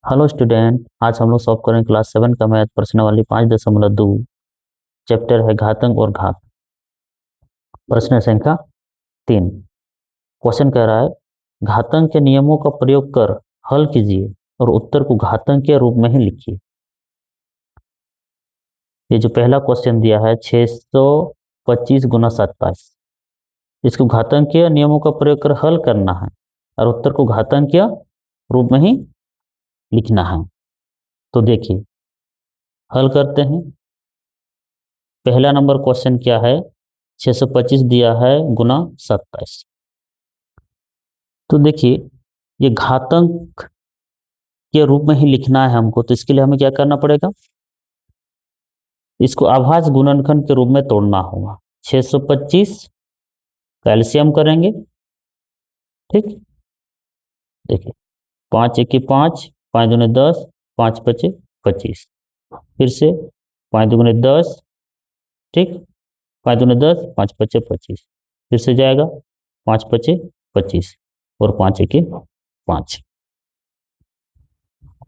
Hello student, आज हम लोग सॉल्व करेंगे क्लास 7 का मैथ प्रश्नावली 5.2। चैप्टर है घातांक और घात। प्रश्न संख्या 3। क्वेश्चन कह रहा है घातांक के नियमों का प्रयोग कर हल कीजिए और उत्तर को घातांक के रूप में ही लिखिए। ये जो पहला क्वेश्चन दिया है 625 गुना 27, इसको घातांकीय नियमों का प्रयोग कर हल करना है और उत्तर को घातांकीय रूप में ही लिखना है। तो देखिए हल करते हैं। पहला नंबर क्वेश्चन क्या है, 625 दिया है गुना 27। तो देखिए ये घातांक के रूप में ही लिखना है हमको, तो इसके लिए हमें क्या करना पड़ेगा, इसको अभाज्य गुणनखंड के रूप में तोड़ना होगा। 625 का एलसीएम करेंगे। ठीक, देखिए 5 1 5, 5 दूने 10, 5 पचे 25। फिर से 5 दूने 10, ठीक, 5 दूने 10, 5 पचे 25। फिर से जाएगा 5 पचे 25 और 5 1 5।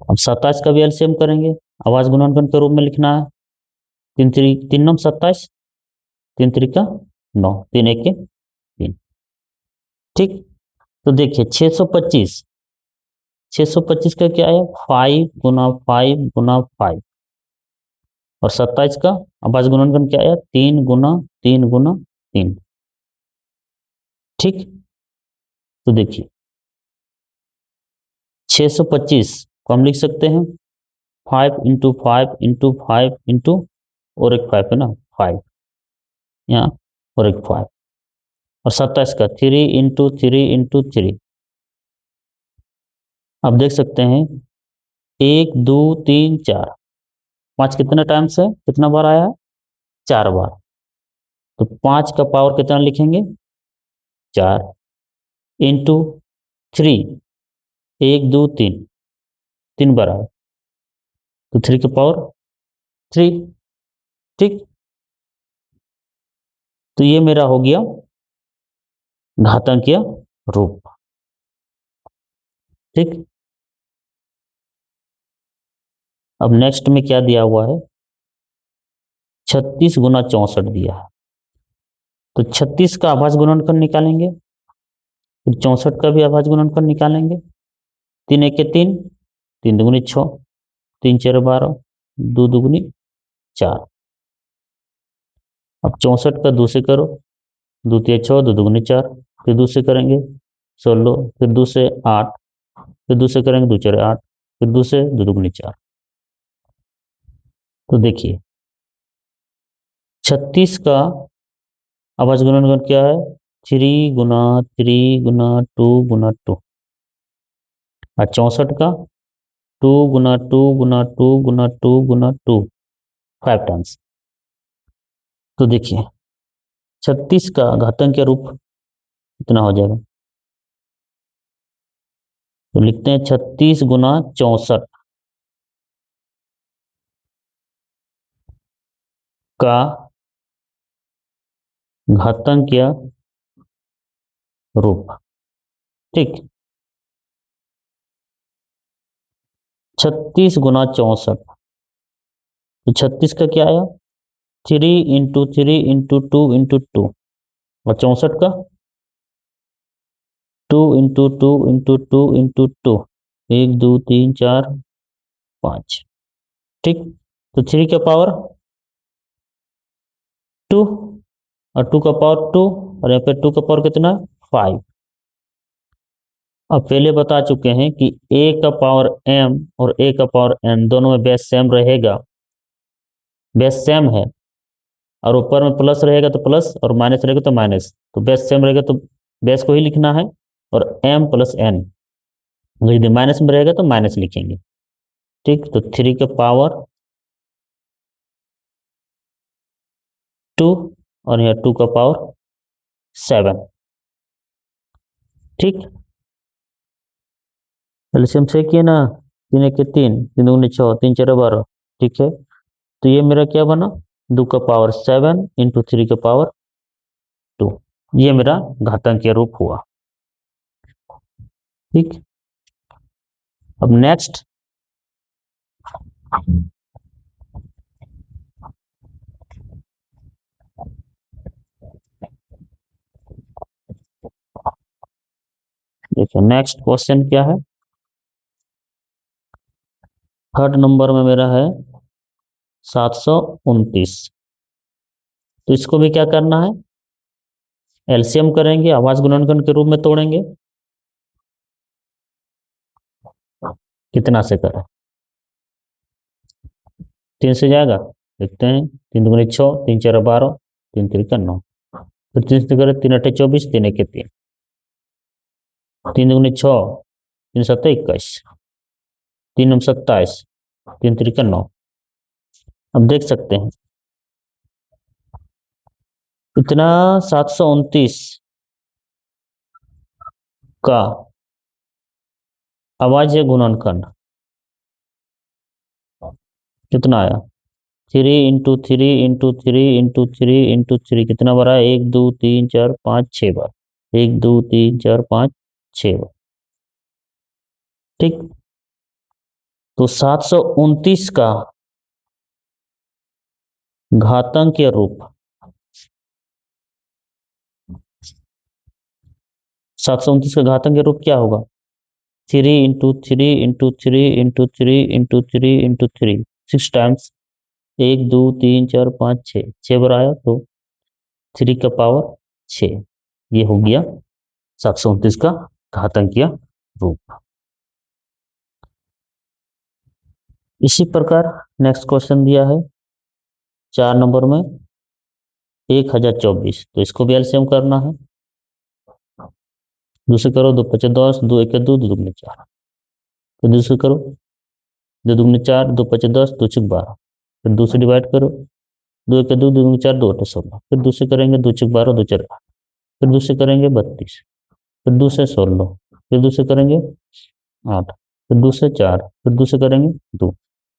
अब 27 का भी एलसीएम करेंगे, आवाज गुणनखंड के रूप में लिखना है। 3 नौ 27, 3 3 9, 3 1 3। ठीक, तो देखिए 625, 625 का क्या है 5 गुना 5 गुना 5, और 27 का आवाज गुणनखंड क्या है 3 गुना 3 गुना 3। ठीक, तो देखिए 625 को हम लिख सकते हैं 5 इंटू 5 इंटू 5 इंटू, और एक 5 है ना 5 यहाँ, और एक 5, और 27 का 3 इंटू 3 इंटू 3। आप देख सकते हैं 1 2 3 4, 5 कितने टाइम्स है, कितना बार आया है 4 बार। तो 5 का पावर कितना लिखेंगे 4 इंटू 3, 1 2 3, 3 बार आया तो 3 का पावर 3। ठीक, तो ये मेरा हो गया घातांकीय रूप। ठीक, अब नेक्स्ट में क्या दिया हुआ है, 36 गुना 64 दिया है। तो 36 का आभाज्य गुणनखंड निकालेंगे, फिर 64 का भी आभाज्य गुणनखंड निकालेंगे। 3 1 3, 3 दुगुनी 6, 3 4 12, 2 दुगुनी 4। अब 64 का 2 से करो, 2 3 6, 2 दुगुनी 4, फिर 2 से करेंगे 16, फिर 2 से 8, फिर 2 से करेंगे 2 4 8, फिर 2 से 2 दुगुनी 4। तो देखिए 36 का आभाज्य गुणनखंड क्या है 3 गुना 3 गुना 2 गुना 2, और 64 का 2 गुना 2 गुना 2 गुना 2 गुना 2, 5 टाइम्स। तो देखिए 36 का घातांकीय रूप कितना हो जाएगा, तो लिखते हैं 36 गुना 64 का घातांकीय रूप। ठीक, 36 गुना 64, तो 36 का क्या आया 3 इंटू 3 इंटू 2 इंटू 2, और 64 का 2 इंटू 2 इंटू 2 इंटू 2, 1 2 3 4 5। ठीक, तो 3 का पावर 2, और 2 का पावर 2, और यहाँ पे 2 का पावर कितना 5। अब पहले बता चुके हैं कि a का पावर m और a का पावर n दोनों में बेस सेम रहेगा, बेस सेम है, और ऊपर में प्लस रहेगा तो प्लस और माइनस रहेगा तो माइनस, तो बेस सेम रहेगा तो बेस को ही लिखना है, और m प्लस n, यदि माइनस में रहेगा तो माइनस लिखेंगे। ठीक, तो 3 का पावर 2, और यहाँ 2 का पावर 7। ठीक, एलसीएम से किए ना, 3 1 3, 3 दूनी 6, 3 4 12। ठीक है, तो ये मेरा क्या बना 2 का पावर 7 इंटू 3 का पावर 2, ये मेरा घातांकीय रूप हुआ। ठीक, अब नेक्स्ट देखिए नेक्स्ट क्वेश्चन क्या है। थर्ड नंबर में मेरा है 729। तो इसको भी क्या करना है, एलसीएम करेंगे, आवाज गुणनखंड के रूप में तोड़ेंगे। कितना से करें, 3 से जाएगा, देखते हैं। 3 दूनी 6, 3 4 12, 3 3 9। फिर 3 से करें, 3 8 24, 3 1 3, 3 दूनी 6, 3 7 21, 3 9 27, 3 3 9। अब देख सकते हैं इतना 729 का अभाज्य गुणनखंड कितना आया, 3 × 3 × 3 × 3 कितना बार है, 1 2 3 4 5 6 बार, 1 2 3 4 5 6 बार। ठीक। तो 729 का घातांकीय रूप, 729 का घातांकीय रूप क्या होगा, 3 × 3 × 3 × 3 × 3 × 3 टाइम्स, 1 2 3 4 5 6 बार आया, तो 3 का पावर 6। ये हो गया 729 का घातांकीय रूप। इसी प्रकार नेक्स्ट क्वेश्चन दिया है 4 नंबर में 1024। तो इसको भी एलसीएम करना है। दूसरे करो, 2 × 5 = 10, 2 × 1 = 2, 2 दूनी 4। फिर दूसरे करो, 2 दूनी 4, 2 × 5 = 10, 2 × 12। फिर दूसरे डिवाइड करो, 2 × 1 = 2, 2 दूनी 4, 2 × 8 = 16। फिर दूसरे करेंगे, 2 × 12, 2 × 4 = 8। फिर दूसरे करेंगे 32। फिर दूसरे 16। फिर दूसरे करेंगे 8। फिर दूसरे 4। फिर दूसरे करेंगे 2।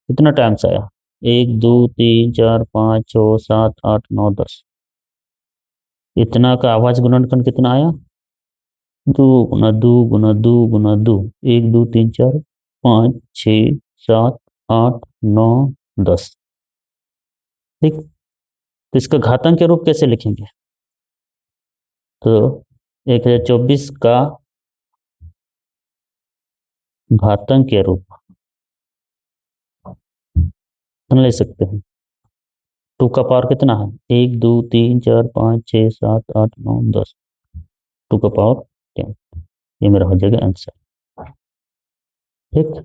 कितना टाइम्स आया, 1 2 3 4 5 6 7 8 9 10। इतना का आवाज गुणनखंड कितना आया, 2 × 2 × 2 × 2 1 2 3 4 5 6 7 8 9 10। ठीक। तो इसका घातांक के रूप कैसे लिखेंगे, तो 1024 का घातांक के रूप ले सकते हैं। 2 का पावर कितना है, 1 2 3 4 5 6 7 8 9 10। 2 का पावर 10। ये मेरा हो जाएगा आंसर। ठीक।